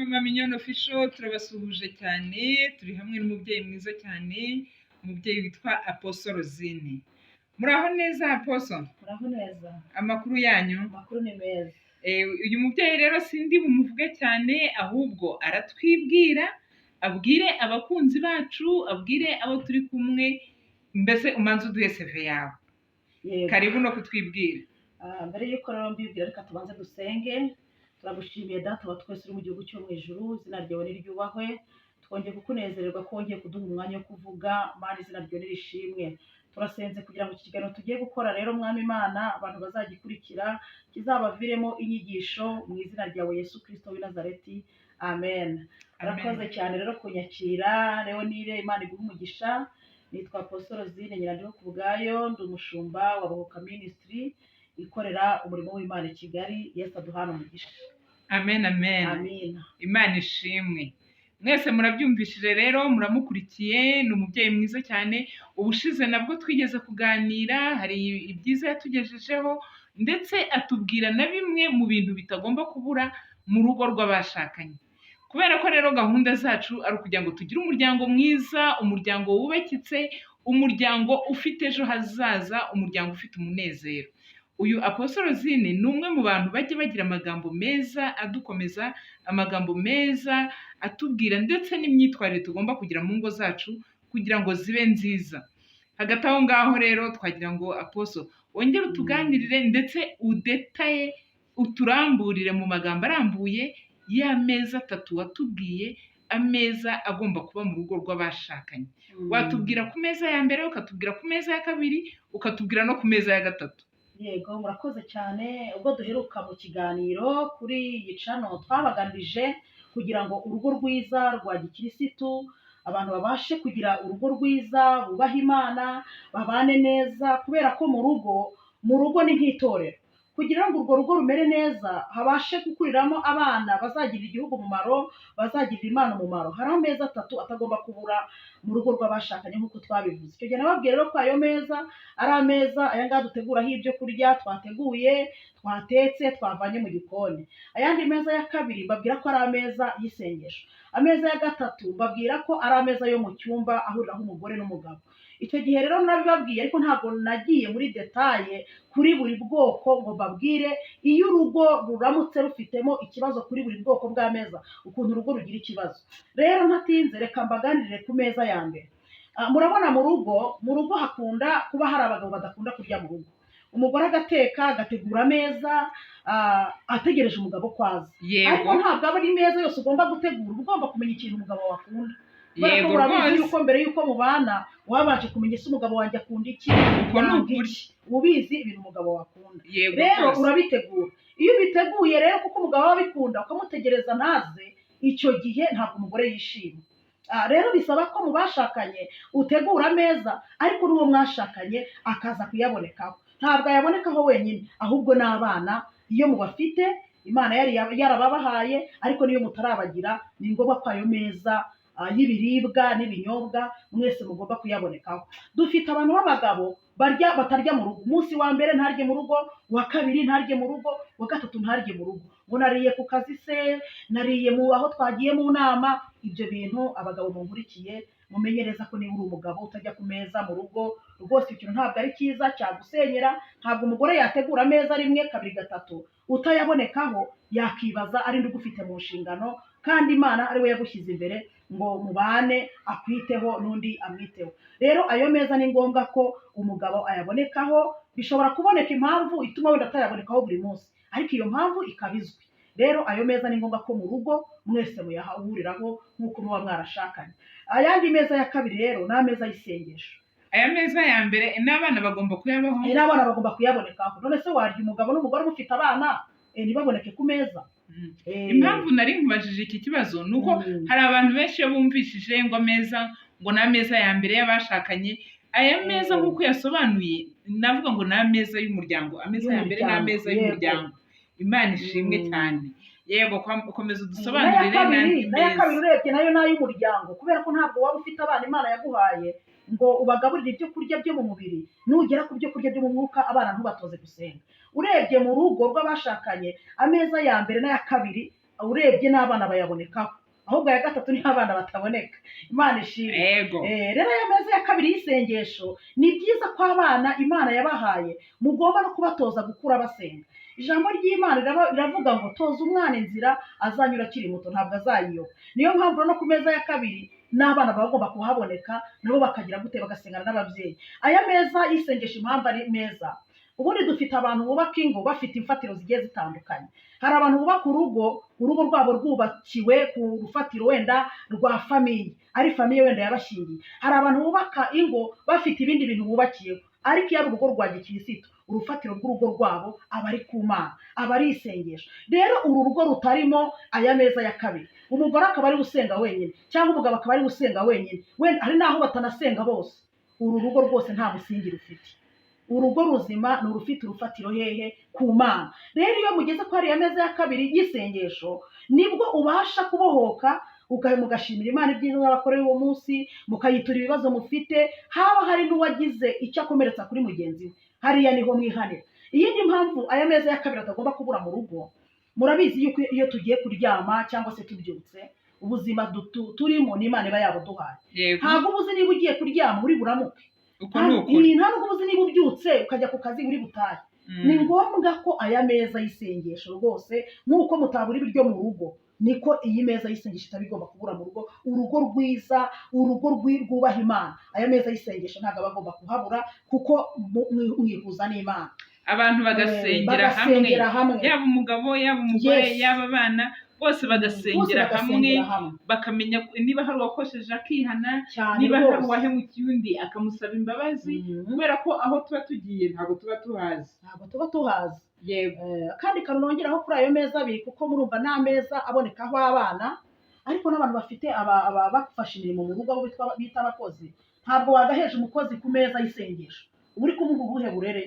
Mama Mignone Official turabasuhuje cyane, turi hamwe n'umubyeyi mwiza cyane, umubyeyi witwa Apostle Rosine. Muraho neza Apostle? Muraho neza. Amakuru yanyu? Amakuru ni meza. Uyu mubyeyi rero sindi bumuvuge cyane, ahubwo aratwibwira, abwire abakunzi bacu, abwire abo turi kumwe, mbese umanze uduhe CV yawe. Yego. Karibu no kutwibwira. Mbere y'uko rero mbibwira reka tubanze dusenge. Turagushimiye data wa twese uri mu gihugu cyo mu ijuru, izina ryawe niryubahwe. Twongeye kukunezererwa ko wongeye kuduha umwanya wo kuvuga, Mana izina ryawe nirishimwe. Turasenze kugira ngo iki kiganiro tugiye gukora rero Mwami Imana abantu bazagikurikira kizabaviremo inyigisho mu izina ryawe Yesu Kristo w'i Nazareti. Amen. Urakoze cyane rero kunyakira, rero nire Imana iguhe umugisha. Nitwa Apostle Rosine Nyirandiho ku bwayo, ndi umushumba wa Bohoka Ministry ikorera umurimo w'Imana i Kigali. Yesu aduhana umugisha. Amen, amen. Amen. Imana ishimwe. Mwese murabyumvishije rero, muramukurikiye, ni umubyeyi mwiza cyane. Ubushize nabwo twigeze kuganira, hari ibyiza yatugejejeho, ndetse atubwira na bimwe mu bintu bitagomba kubura mu rugo rw'abashakanye. Kubera ko rero gahunda zacu ari ukugira ngo tugire umuryango mwiza, umuryango wubakitse, umuryango ufite ejo hazaza, umuryango ufite umunezero. Uyu Apostle Rosine ni umwe mu bantu bajya bagira amagambo meza adukomeza, amagambo meza atubwira ndetse n'imyitwarire tugomba kugira mu ngo zacu kugira ngo zibe nziza. Hagati aho ngaho rero twagira ngo Apostle wongere utuganirire ndetse udetaye uturamburire mu magambo arambuye y'ameza atatu watubwiye, ameza agomba kuba mu rugo rw'abashakanye. Watubwira ku meza ya mbere, ukatubwira ku meza ya kabiri, ukatubwira no ku meza ya gatatu. Yego, murakoze cyane. Ubwo duheruka mu kiganiro kuri iyi channel twabaganirije kugira ngo urugo rwiza rwa gikirisitu abantu babashe kugira urugo rwiza, bubaha Imana, babane neza, kubera ko mu rugo ni nk'itorero. Kugira ngo urwo rugo rumere neza, habashe gukuriramo abana bazagirira igihugu umumaro, bazagirira Imana umumaro. Hari ameza atatu atagomba kubura mu rugo rw'abashakanye nk'uko twabivuze. Icyo gihe nababwiye rero ko ayo meza ari ameza aya ngaya duteguraho ibyo kurya twateguye, twatetse, twavanye mu gikoni. Ayandi meza ya kabiri mbabwira ko ari ameza y'isengesho. Ameza ya gatatu mbabwira ko ari ameza yo mu cyumba ahuriraho umugore n'umugabo. Icyo gihe rero nabibabwiye, ariko ntabwo nagiye muri detaye kuri buri bwoko ngo mbabwire iyo urugo ruramutse rufitemo ikibazo kuri buri bwoko bw'ameza, ukuntu urugo rugira ikibazo. Rero ntatinze reka mbaganirire ku meza ya mbere. Murabona mu rugo hakunda kuba hari abagabo badakunda kurya mu rugo. Umugore agateka, agategura ameza, ategereje umugabo ko aza. Ariko ntabwo aba ari meza yose ugomba gutegura, uba ugomba kumenya ikintu umugabo wakunda. Yego, murabizi yuko mbere yuko mubana wabanje kumenya ese umugabo wanjye akunda iki, ubizi ibintu umugabo wakunda. Rero urabitegura. Iyo ubiteguye rero kuko umugabo aba abikunda ukamutegereza ntaze, icyo gihe ntabwo umugore yishima. Rero bisaba ko mu bashakanye utegura ameza, ariko n'uwo mwashakanye akaza kuyabonekaho. Ntabwo ayabonekaho wenyine, ahubwo n'abana iyo mubafite Imana yari yarababahaye, ariko niyo mutarabagira ni ngombwa ko ayo meza y'ibiribwa n'ibinyobwa mwese mugomba kuyabonekaho. Dufite abantu b'abagabo batarya mu rugo. Umunsi wa mbere ntarye mu rugo, uwa kabiri ntarye mu rugo, uwa gatatu ntarye mu rugo. Ngo nariye ku kazi se, nariye aho twagiye mu nama. Ibyo bintu abagabo munkurikiye mumenyereza ko niba uri umugabo utajya ku meza mu rugo, rwose ikintu ntabwo ari cyiza, cyagusenyera. Ntabwo umugore yategura ameza rimwe kabiri gatatu utayabonekaho, yakibaza ari nde ugufite mu nshingano, kandi Imana ari we yagushyize imbere ngo mubane, akwiteho n'undi amwiteho. Rero ayo meza ni ngombwa ko umugabo ayabonekaho. Bishobora kuboneka impamvu ituma wenda atayabonekaho buri munsi, ariko iyo mpamvu ikaba izwi. Rero ayo meza ni ngombwa ko mu rugo mwese muyahuriraho nk'uko muba mwarashakanye. Ayandi meza ya kabiri rero ni ameza y'isengesho. Aya meza ya mbere n'abana bagomba kuyabaho. N'abana bagomba kuyabonekaho. None se warya umugabo n'umugore mufite abana ntibaboneke ku meza? Impamvu nari nkubajije iki kibazo ni uko hari abantu benshi iyo bumvishije ngo ameza, ngo ni ameza ya mbere y'abashakanye. Aya meza nk'uko yasobanuye, navuga ngo ni ameza y'umuryango. Ameza ya mbere ni ameza y'umuryango. Imana ishimwe cyane. Yego, komeza udusobanurire n'andi meza. N'aya kabiri urebye nayo ni ay'umuryango, kubera ko ntabwo waba ufite abana Imana yaguhaye ngo ubagaburire ibyo kurya byo mu mubiri, nugera ku byo kurya byo mu mwuka abana ntubatoze gusenga. Urebye mu rugo rw'abashakanye, ameza ya mbere n'aya kabiri urebye n'abana bayabonekaho, ahubwo aya gatatu niho abana bataboneka. Imana ishimwe. yego Rero aya meza ya kabiri y'isengesho ni byiza ko abana Imana yabahaye mugomba no kubatoza gukura basenga. Ijambo ry'Imana riravuga ngo toza umwana inzira azanyura akiri muto ntabwo azayiyoba. Niyo mpamvu no ku meza ya kabiri n'abana baba bagomba kuhaboneka nabo bakagira gute bagasengana n'ababyeyi. Aya meza y'isengesho impamvu ari meza, ubundi dufite abantu bubaka ingo bafite imfatiro zigiye zitandukanye. Hari abantu bubaka urugo rwabo rwubakiwe ku rufatiro wenda rwa famiye, ari famiye wenda yabashingiye. Hari abantu bubaka ingo bafite ibindi bintu bubakiyeho, ariko iyo ari urugo rwa gikirisitu urufatiro rw'urugo rwabo aba ari ku Mana, aba ari isengesho. Rero uru rugo rutarimo aya meza ya kabiri, umugore akaba ari gusenga wenyine cyangwa umugabo akaba ari gusenga wenyine, wenda hari n'aho batanasenga bose, uru rugo rwose nta musingi rufite. Urugo ruzima ni urufite urufatiro hehe? Ku Mana. Rero iyo mugeze ko hari ameza ya kabiri y'isengesho nibwo ubasha kubohoka mugashimira Imana ibyiza bakoreye uwo munsi, mukayitura ibibazo mufite, haba hari n'uwagize icyo akomeretsa kuri mugenzi we, hariya niho mwihanira. Iyindi mpamvu aya meza ya kabiri atagomba kubura mu rugo, murabizi yuko iyo tugiye kuryama cyangwa se tubyutse, ubuzima turimo ni Imana iba yabuduhaye. Ntabwo ubuzi niba ugiye kuryama uri buramuke, ntabwo ubuzi niba ubyutse ukajya ku kazi uri butahe. Ni ngombwa ko aya meza y'isengesho rwose nk'uko mutabura ibiryo mu rugo, niko iyi meza y'isengesho itaba igomba kubura mu rugo. Urugo rwiza, urugo rwubaha Imana, aya meza y'isengesho ntabwo aba agomba kuhabura, kuko mwihuza n'Imana. Abantu bagasengera hamwe, yaba umugabo yaba umugore yaba abana, bose bagasengera hamwe, bakamenya niba hari uwakosheje akihana, niba hari uwahemukiye undi akamusaba imbabazi, kubera ko aho tuba tugiye ntabwo tuba tuhazi. Kandi kanongeraho kuri ayo meza abiri, kuko murumva n'ameza abonekaho abana, ariko n'abantu bafite bafashe imirimo mu rugo abo bita abakozi, ntabwo wagaheje umukozi ku meza y'isengesho, uba uri kumuha ubuhe burere?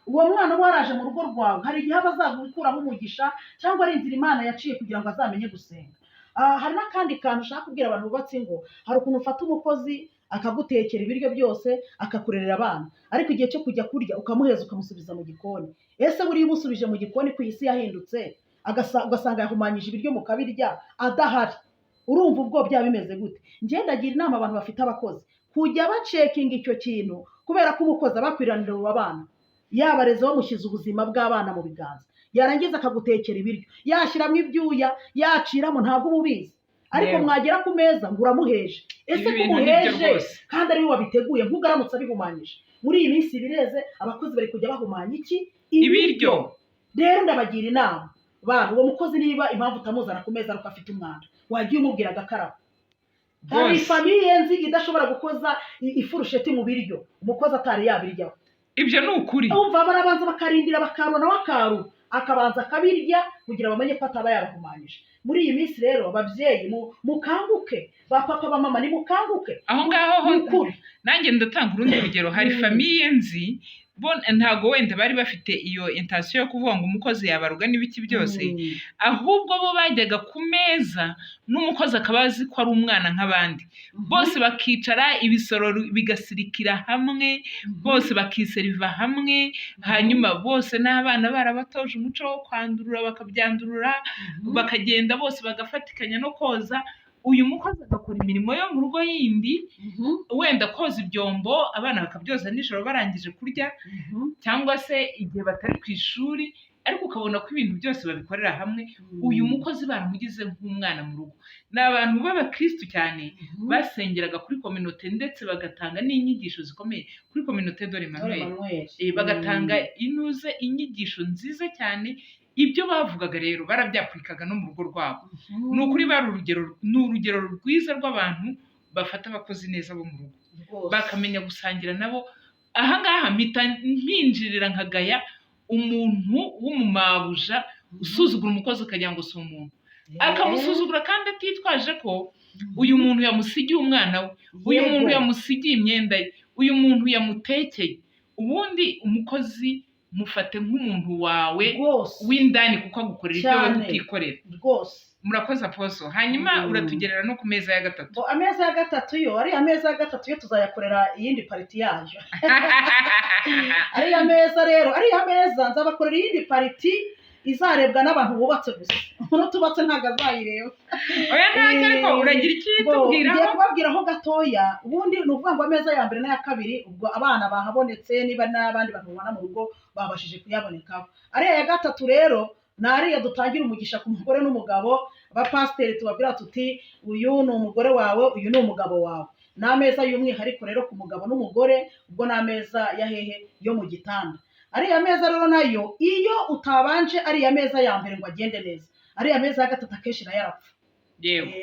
Uwo mwana uba waraje mu rugo rwawe hari igihe aba azagukuraho umugisha, cyangwa ari inzira Imana yaciye kugira ngo azamenye gusenga. Hari n'akandi kantu ushaka kubwira abantu bubatse ingo, hari ukuntu ufata umukozi akagutekera ibiryo byose akakurerera abana, ariko igihe cyo kujya kurya ukamuheza ukamusubiza mu gikoni. Ese buriya umusubije mu gikoni ku isi yahindutse, ugasanga yahumanyije ibiryo mukabirya adahari, urumva ubwo byaba bimeze gute? Njye ndagira inama abantu bafite abakozi kujya bacekinga icyo kintu, kubera ko umukozi aba akwiranira abana, yabareze bamushyize ubuzima bw'abana mu biganza, yarangiza akagutekera ibiryo, yashyiramo ibyuya, yaciramo, ntabwo uba ubizi. Ariko mwagera ku meza ngo uramuheje. Ese ko umuheje kandi ari we wabiteguye, nk'ugaramutse abihumanyije. Muri iyi minsi bireze, abakozi bari kujya bahumanya iki? Ibiryo. Rero ndabagira inama, uwo mukozi niba impamvu utamuzana ku meza ariko afite umwanda, wagiye umubwira agakaraba. Hari famiye nzi idashobora gukoza ifurusheti mu biryo umukozi atari yabiryaho. Ibyo ni ukuri. Umva barabanza bakarindira bakarona wakaru, akabanza akabirya kugira bamenye ko ataba yarahumanyije. Muri iyi minsi rero ababyeyi mukanguke, ba papa ba mama ni mukanguke. Aho ngaho nanjye ndatanga urundi rugero. Hari famiye nzi ntago wenda bari bafite iyo intention yo kuvuga ngo umukozi yabaruga n'ibiki byose, ahubwo bo bajyaga ku meza n'umukozi akaba azi ko ari umwana nk'abandi, bose bakicara ibisoro bigasirikira hamwe, bose bakiseriva hamwe, hanyuma bose n'abana barabatoje umuco wo kwandurura bakabyandurura, bakagenda bose bagafatikanya no koza. Uyu mukozi agakora imirimo yo mu rugo yindi, wenda koza ibyombo abana bakabyoza nijoro barangije kurya, cyangwa se igihe batari ku ishuri, ariko ukabona ko ibintu byose babikorera hamwe. Uyu mukozi baramugize nk'umwana mu rugo. Ni abantu b'abakristu cyane, basengeraga kuri kominote ndetse bagatanga n'inyigisho zikomeye kuri kominote Dore Emmanuel, bagatanga inyigisho nziza cyane. Ibyo bavugaga rero barabyakwikaga no mu rugo rwabo. Ni ukuri ni urugero rwiza rw'abantu bafata abakozi neza bo mu rugo, bakamenya gusangira nabo. Ahangaha mpinjirira nkagaya umuntu w'umumabuja usuzugura umukozi ukagira ngo si umuntu, akamusuzugura kandi atitwaje ko uyu muntu yamusigiye umwana we, uyu muntu yamusigiye imyenda ye, uyu muntu yamutekeye. Ubundi umukozi mufate nk'umuntu wawe w'indani, kuko agukorera ibyo wowe utikorera. Murakoze Apostle. Hanyuma uratugerera no ku meza ya gatatu. Ameza ya gatatu yo, ari ameza ya gatatu yo tuzayakorera iyindi pariti yayo. Ari ameza rero, ari ameza nzabakorera iyindi pariti izarebwa n'abantu bubatse gusa n'utubatse ntabwo azayireba. oya ntacyo ariko uragira iki tubwiraho. Ngiye kubabwiraho gatoya. Ubundi ni ukuvuga ngo ameza ya mbere n'aya kabiri ubwo abana bahabonetse niba n'abandi bantu babana mu rugo babashije kuyabonekaho. Ariya ya gatatu rero ni ariya dutangira umugisha ku mugore n'umugabo. Abapasiteri tubabwira tuti uyu ni umugore wawe, uyu ni umugabo wawe. Ni ameza y'umwihariko rero ku mugabo n'umugore, ubwo ni ameza ya hehe yo mu gitanda. Ariya meza rero nayo iyo utabanje ariya meza ya mbere ngo agende neza, ariya meza ya gatatu akenshi nayo arapfa.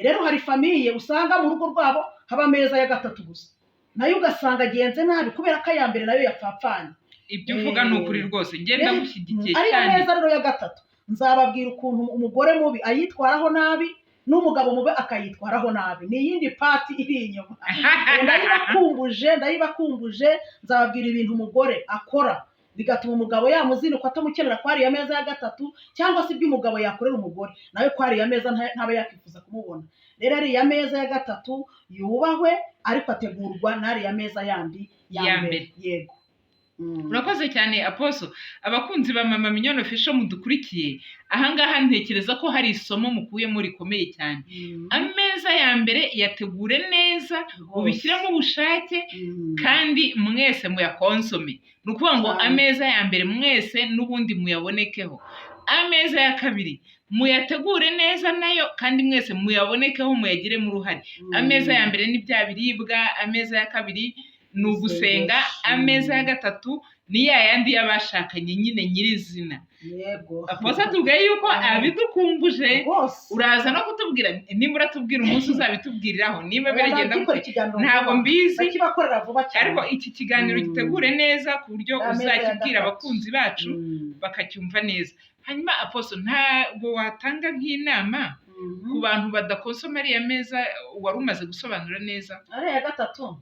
Rero hari famiye usanga mu rugo rwabo haba ameza ya gatatu gusa, nayo ugasanga agenze nabi kubera ko aya mbere nayo yapfapfanye. Ibyo uvuga ni ukuri rwose, ngenda gushyigikiye cyane. Ariya meza rero ya gatatu nzababwira ukuntu umugore mubi ayitwaraho nabi n'umugabo mubi akayitwaraho nabi. Ni iyindi pati iri inyuma. Ndayibakumbuje nzababwira ibintu umugore akora bigatuma umugabo yamuzinukwa atamukenera ko ariya meza ya gatatu, cyangwa se ibyo umugabo yakorera umugore nawe ko ariya meza ntaba yakwifuza kumubona. Rero ariya meza ya gatatu yubahwe ariko ategurwa n'ariya meza yandi ya mbere. Yego. Urakoze cyane Apostle. Abakunzi ba Mama Mignone Official mudukurikiye, ahangaha ntekereza ko hari isomo mukuyemo rikomeye cyane. Ameza ya mbere yategure neza, ubishyiramo ubushake kandi mwese muyakonsome. Ni ukuvuga ngo ameza ya mbere mwese n'ubundi muyabonekeho. Ameza ya kabiri muyategure neza nayo kandi mwese muyabonekeho, muyagiremo uruhare. Ameza ya mbere ni bya biribwa, ameza ya kabiri ni ugusenga, ameza ya gatatu ni ya yandi y'abashakanye nyine nyirizina. Yego. Aposa tubwiye yuko abidukumbuje, uraza no kutubwira, niba uratubwira umunsi uzabitubwiriraho, niba biragenda ntabwo mbizi, ariko iki kiganiro gitegure neza ku buryo uzakibwira abakunzi bacu bakacyumva neza. Hanyuma Aposa, ntabwo watanga nk'inama ku bantu badakonsoma ariya meza wari umaze gusobanura neza? Ariya ya gatatu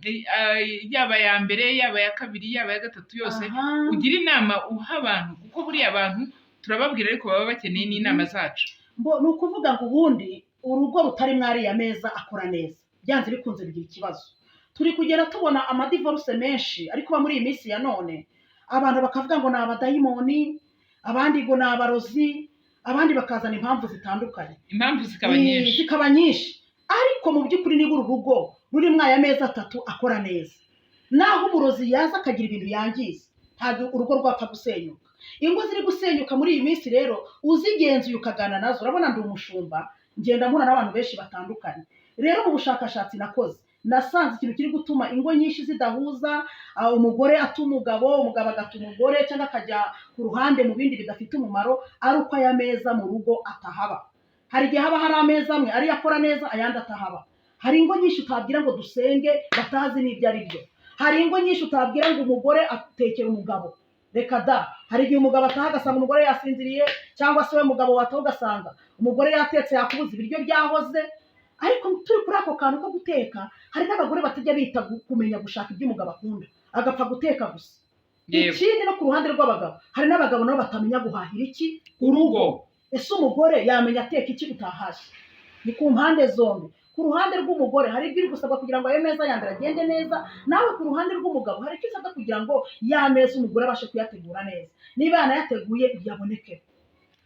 yaba ya mbere, yaba ya kabiri, yaba ya gatatu, yose ugira inama uha abantu, kuko buriya abantu turababwira ariko baba bakeneye n'inama zacu. Ni ukuvuga ngo ubundi urugo rutari mwariya meza akora neza, byanze bikunze bigira ikibazo. Turi kugera tubona amadivorce menshi ariko muri iyi minsi ya none abantu bakavuga ngo ni abadayimoni, abandi ngo ni abarozi, abandi bakazana impamvu zitandukanye. Impamvu zikaba nyinshi, ariko mu by'ukuri niba uru rugo ruri mwaya meza atatu akora neza, naho umurozi yaza akagira ibintu yangiza, ntabwo urugo rwapfa gusenyuka. Ingo ziri gusenyuka muri iyi minsi rero uzigenzuye ukagana nazo. Urabona ndi umushumba, ngenda mpura n'abantu benshi batandukanye. Rero mu bushakashatsi nakoze nasanze ikintu kiri gutuma ingo nyinshi zidahuza, umugore ata umugabo, umugabo agata umugore, cyangwa akajya ku ruhande mu bindi bidafite umumaro, ari uko aya meza mu rugo atahaba. Hari igihe haba hari ameza amwe ariyo akora neza, ayandi atahaba. Hari ingo nyinshi utabwira ngo dusenge batazi n'ibyo ari byo. Hari ingo nyinshi utabwira ngo umugore atekera umugabo, reka da. Hari igihe umugabo ataha agasanga umugore yasinziriye, cyangwa se we mugabo wataha ugasanga umugore yatetse yakubuza ibiryo byahoze. Ariko turi kuri ako kantu ko guteka, hari n'abagore batajya bita kumenya gushaka ibyo umugabo akunda, agapfa guteka gusa. Ikindi no ku ruhande rw'abagabo, hari n'abagabo nabo batamenya guhahira iki urugo. Ese umugore yamenya ateka iki utahashye? Ni ku mpande zombi. Ku ruhande rw'umugore hari ibyo uri gusabwa kugira ngo ayo meza ya mbere agende neza, nawe ku ruhande rw'umugabo hari icyo usabwa kugira ngo ya meza umugore abashe kuyategura neza. Niba yanayateguye byaboneke.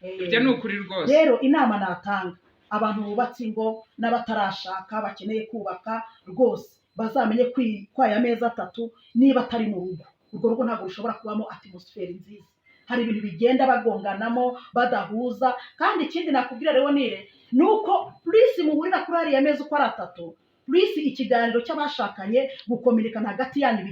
Ibyo ni ukuri rwose. Rero inama natanga abantu bubatse ingo n'abatarashaka bakeneye kubaka, rwose bazamenye ko aya meza atatu niba atari mu rugo, urwo rugo ntabwo rushobora kubamo atmosfere nziza. Hari ibintu bigenda bagonganamo badahuza. Kandi ikindi nakubwira rero ni uko plus muhurira kuri ariya meza uko ari atatu, plus ikiganiro cy'abashakanye gukominikana hagati yanyu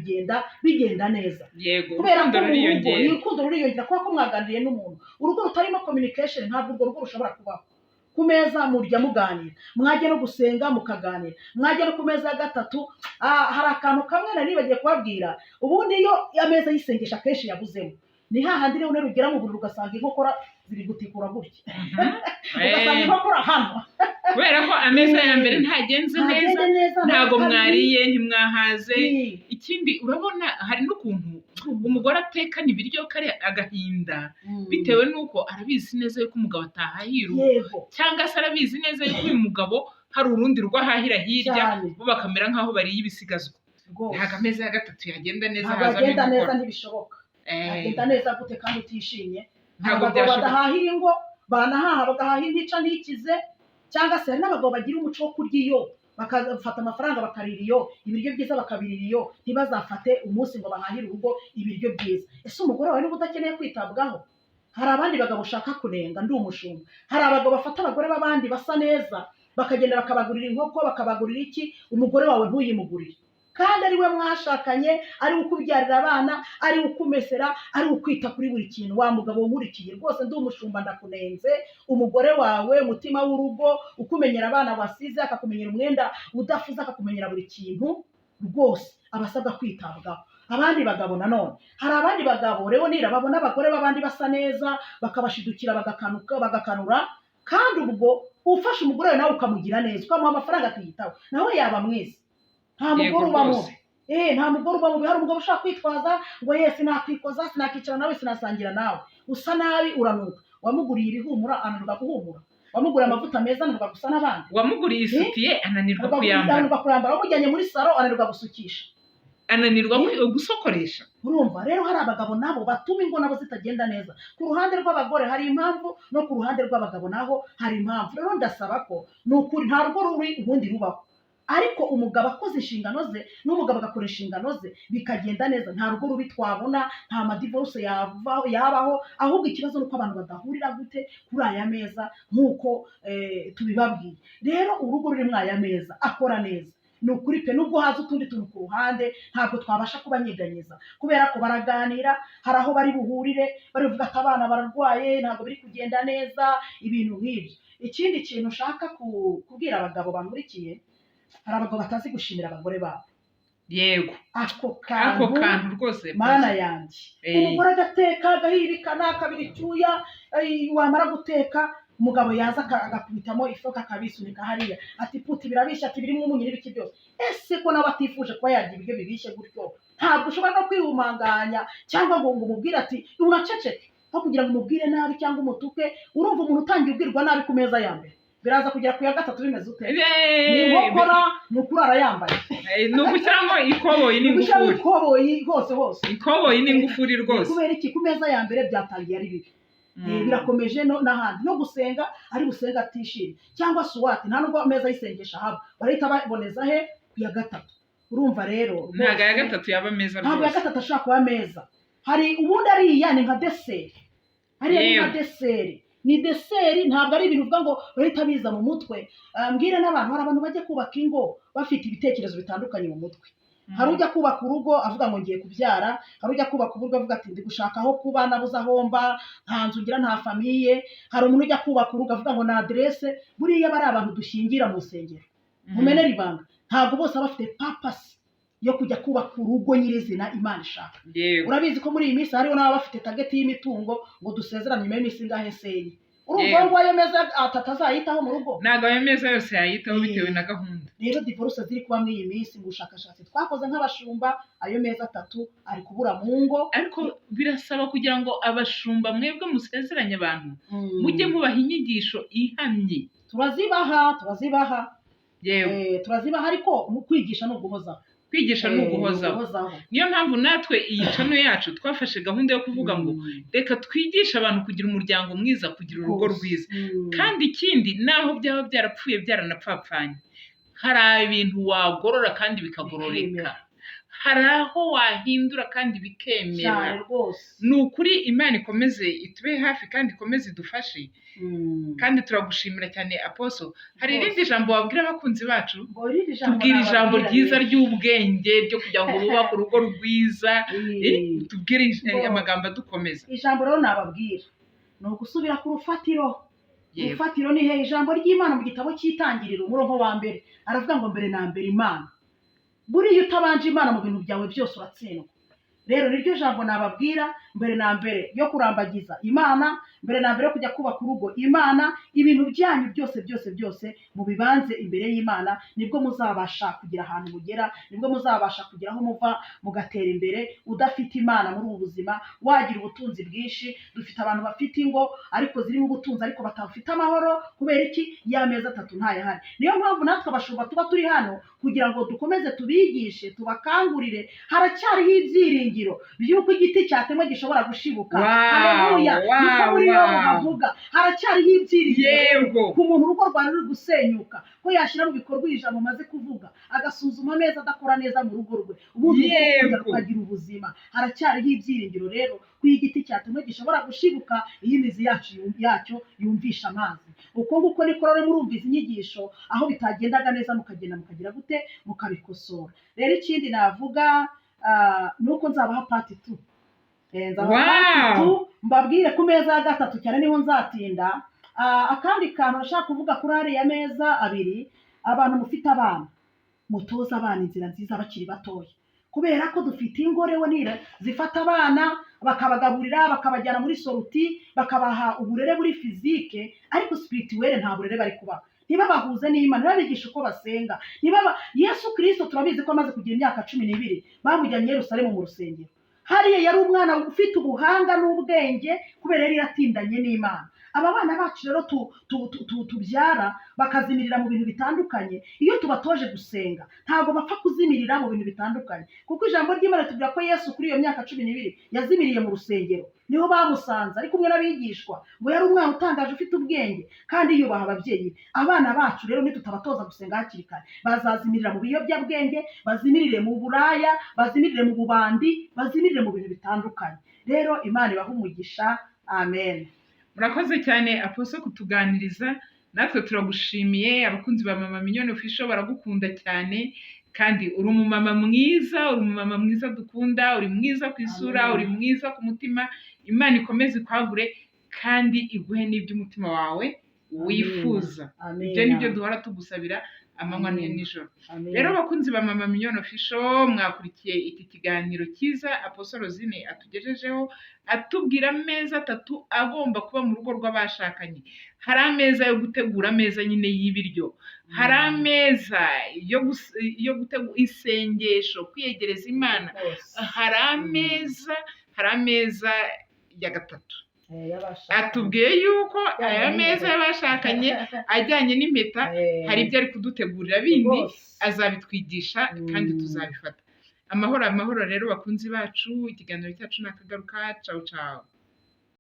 bigenda neza. Yego, kubera ko urukundo ruriyongera kuko mwaganiriye n'umuntu. Urugo rutarimo communication ntabwo urwo rugo rushobora kubaho. Ku meza murya muganira, mwajya no gusenga mukaganira, mwajya no ku meza ya gatatu. Hari akantu kamwe nari bagiye kubabwira. Ubundi iyo ameza yisengesha kenshi yabuzemo, ni hahandi rero unarugera mu bururu ugasanga inkokora ziri gutikura gutya. Ugasanga inkokora hano kubera ko ameza ya mbere ntagenze neza, ntago mwariye, ntimwahaze. Ikindi urabona hari n'ukuntu umugore atekana ibiryo kare agahinda, bitewe n'uko arabizi neza yuko umugabo atahahira, cyangwa se arabizi neza yuko uyu mugabo hari urundi rwo ahahira hirya, bo bakamera nk'aho bariye ibisigazwa. Ntago ameza ya gatatu yagenda neza, hazamo inkokora. Ntibishoboka. Agenda neza gute kandi utishimye? hari abagabo badahahira ingo banahaha bagahaha intica ntikize, cyangwa se hari n'abagabo bagira umuco wo kurya iyo bakafata amafaranga bakarira iyo ibiryo byiza bakabirira iyo, ntibazafate umunsi ngo bahahire urugo ibiryo byiza. Ese umugore wawe niba udakeneye kwitabwaho? Hari abandi bagabo ushaka kunenga, ndi umushumba, hari abagabo bafata abagore b'abandi basa neza bakagenda bakabagurira inkoko bakabagurira iki, umugore wawe ntuyimugurire, kandi ari we mwashakanye, ari we ukubyarira abana, ari we ukumesera, ari we ukwita kuri buri kintu. Wa mugabo nkurikiye rwose, ndi umushumba ndakunenze, umugore wawe umutima w'urugo ukumenyera abana wasize, akakumenyera umwenda udafuze, akakumenyera buri kintu, rwose abasabwa kwitabwaho. Abandi bagabo nanone, hari abandi bagabo rero babona abagore b'abandi basa neza bakabashidukira bagakanura, kandi ubwo ufashe umugore wawe nawe ukamugira neza ukamuha amafaranga akiyitaho, nawe yaba mwiza. Nta mugore ubamo nta mugore ubamo. Hari umugabo ushaka kwitwaza ngo yesi nakwikoza sinakicara nawe sinasangira nawe, usa nabi uranuka. Wamuguriye ibihumura ananirwa guhumura, wamuguriye amavuta meza ananirwa gusa n'abandi, wamuguriye isutiye ananirwa kuyambara, wamujyanye muri salo ananirwa gusukisha, ananirwa gusokoresha. Urumva rero hari abagabo nabo batuma ingo nabo zitagenda neza. Ku ruhande rw'abagore hari impamvu, no ku ruhande rw'abagabo naho hari impamvu. Rero ndasaba ko ni ukuri nta rugo ruri ubundi rubaho, ariko umugabo akoze inshingano ze n'umugabo agakora inshingano ze bikagenda neza, nta rugo rubi twabona, nta madivorce yabaho. Ahubwo ikibazo nuko abantu badahurira gute kuri aya meza nk'uko tubibabwiye. Rero urugo ruri muri aya meza akora neza, ni ukuri pe, nubwo haza utundi tuntu ku ruhande ntabwo twabasha kubanyeganyeza, kubera ko baraganira, hari aho bari buhurire bari buvuga ko abana bararwaye, ntabwo biri kugenda neza, ibintu nk'ibyo. Ikindi kintu ushaka kubwira abagabo bankurikiye, hari abagabo batazi gushimira abagore babo. Yego, ako kantu rwose mana yanjye. Umugore agateka agahirikana akabira icyuya, wamara guteka umugabo yaza agakubitamo ifoka akabisunika hariya, ati puti birabishya, ati birimo umunyu n'ibiki byose. Ese ko nawe atifuje kuba yarya ibiryo bibishye gutyo, ntabwo ushobora no kwihumanganya cyangwa ngo umubwire ati uraceceke, aho kugira ngo umubwire nabi cyangwa umutuke. Urumva umuntu utangiye ubwirwa nabi ku meza ya mbere, biraza kugera ku ya gatatu bimeze ute? Ni inkokora, ni ukurara yambaye, ni ugushyiramo ikoboyi n'ingufuri, ikoboyi hose ikoboyi n'ingufuri rwose. Kubera iki? Ku meza ya mbere byatangiye ari bibi, birakomeje n'ahandi. No gusenga ari gusenga atishimye, cyangwa suwati nta nubwo ameza yisengesha haba, barahita baboneza he ku ya gatatu. Urumva rero ntabwo ya gatatu yaba meza rwose, ntabwo ya gatatu ashobora kuba meza. Hari ubundi ariya ni nka deseri, hariya ni nka deseri, ni deseri, ntabwo ari ibintu uvuga ngo bahita biza mu mutwe. Mbwire n'abantu, hari abantu bajya kubaka ingo bafite ibitekerezo bitandukanye mu mutwe. Hari ujya kubaka urugo avuga ngo ngiye kubyara, hari ujya kubaka urugo avuga ati ndi gushaka aho kuba, nabuze aho mba, nta nzu ngira, nta famiye. Hari umuntu ujya kubaka urugo avuga ngo na adresse. Buriya bari abantu dushingira mu rusengero, mumenera ibanga, ntabwo bose baba bafite papasi yo kujya kubaka urugo nyirizina Imana ishaka. Urabizi ko muri iyi minsi hariho n'ababa bafite tageti y'imitungo ngo dusezerane nyuma y'iminsi ingahe senye. Urumva ngo ayo meza atazayitaho mu rugo, ntabwo ayo meza yose yayitaho bitewe na gahunda. Rero divorce ziri kuba muri iyi minsi, mu bushakashatsi twakoze nk'abashumba, ayo meza 3 ari kubura mu ngo. Ariko birasaba kugira ngo abashumba mwebwe musezeranye abantu mujye mubaha inyigisho ihamye. Turazibaha turazibaha, ariko mu kwigisha no guhozaho, kwigisha ni uguhozaho. Niyo mpamvu natwe iyi channel yacu twafashe gahunda yo kuvuga ngo reka twigishe abantu kugira umuryango mwiza, kugira urugo rwiza. Kandi ikindi, naho byaba byarapfuye byaranapfapfanye, hari ibintu wagorora kandi bikagororeka, hari aho wahindura kandi bikemera. Ni ukuri Imana ikomeze itube hafi kandi ikomeze idufashe. Kandi turagushimira cyane Apostle. Hari irindi jambo wabwira abakunzi bacu? Tubwire ijambo ryiza ry'ubwenge ryo kugira ngo bubake urugo rwiza, tubwire amagambo adukomeza. Ijambo rero nababwira ni ugusubira ku rufatiro. Urufatiro ni he? Ijambo ry'Imana mu gitabo cy'Itangiriro umurongo wa mbere aravuga ngo mbere na mbere Imana. Buriya utabanje Imana mu bintu byawe byose uratsindwa. Rero niryo jambo nababwira, mbere na mbere yo kurambagiza Imana, mbere na mbere yo kujya kubaka urugo Imana. Ibintu byanyu byose mu bibanze imbere y'Imana, nibwo muzabasha kugira ahantu mugera, nibwo muzabasha kugira aho muva mugatera imbere. Udafite Imana muri ubu buzima wagira ubutunzi bwinshi. Dufite abantu bafite ingo ariko zirimo ubutunzi ariko batafite amahoro. Kubera iki? Ya meza 3 ntayahari. Niyo mpamvu natwe abashumba tuba turi hano kugira ngo dukomeze tubigishe, tubakangurire. Haracyariho ibyiringiro by'uko igiti cyatemwe gishobora gushibuka. Wow, Haleluya, niko wow, muri yo wow. bavuga haracyariho ibyiringiro Yego. ku muntu urugo rwawe ruri gusenyuka, ko yashyira mu bikorwa ijambo umaze kuvuga, agasuzuma neza adakora neza mu rugo rwe, ubundi urugo rukongera Yego. rukagira ubuzima. Haracyariho ibyiringiro rero ko igiti cyatumwe gishobora gushibuka iyo imizi yacyo yumvisha amazi. Uko nguko niko rero murumva izi nyigisho aho bitagendaga neza mukagenda mukagira gute mukabikosora. Rero ikindi navuga nuko nzabaha pati 2. Nzabaha pati 2 mbabwire ku meza ya gatatu cyane niho nzatinda. Akandi kantu nashaka kuvuga kuri hariya meza abiri, abantu mufite abana mutoza abana inzira nziza bakiri batoya, kubera ko dufite ingorewe nira zifata abana bakabagaburira bakabajyana muri soruti bakabaha uburere buri fizike, ariko spirituel nta burere bari kubaha. Ntibabahuze n'Imana, babigisha uko basenga. Yesu Kristo turabizi ko amaze kugira imyaka 12 bamujyanye i Yerusalemu mu rusengero. Hariya yari umwana ufite ubuhanga n'ubwenge kubera yari yatindanye n'Imana. Aba bana bacu rero tubyara bakazimirira mu bintu bitandukanye, iyo tubatoje gusenga ntabwo bapfa kuzimirira mu bintu bitandukanye, kuko ijambo ry'Imana tuvuga ko Yesu kuri iyo myaka 12 yazimiriye mu rusengero, niho bamusanze ari kumwe n'abigishwa, ngo yari umwana utangaje ufite ubwenge kandi yubaha ababyeyi. Abana bacu rero nitutabatoza gusenga hakiri kare bazazimirira mu biyobyabwenge, bazimirire mu buraya, bazimirire mu bubandi, bazimirire mu bintu bitandukanye. Rero Imana ibaha umugisha. Amen. Murakoze cyane Apostle kutuganiriza, natwe turagushimiye. Abakunzi ba Mama Mignone Official baragukunda cyane, kandi uri umumama mwiza, uri umumama mwiza dukunda, uri mwiza ku isura, Amen. uri mwiza ku mutima. Imana ikomeze ikwagure kandi iguhe n'iby'umutima wawe wifuza. Amen. Ibyo nibyo duhora tugusabira amanywa n'ijoro. Amen. Rero abakunzi ba Mama Mignone Official, mwakurikiye iki kiganiro cyiza Apostle Rosine atugejejeho, atubwira ameza 3 agomba kuba mu rugo rw'abashakanye. Hari ameza yo gutegura ameza nyine y'ibiryo, hari ameza yo gutegura isengesho, kwiyegereza Imana, hari ameza ya gatatu. Atubwiye yuko aya meza y'abashakanye ajyanye n'impeta hari ibyo ari kudutegurira bindi, azabitwigisha kandi tuzabifata. Amahoro rero bakunzi bacu, ikiganiro cyacu nakagaruka. Ciao ciao.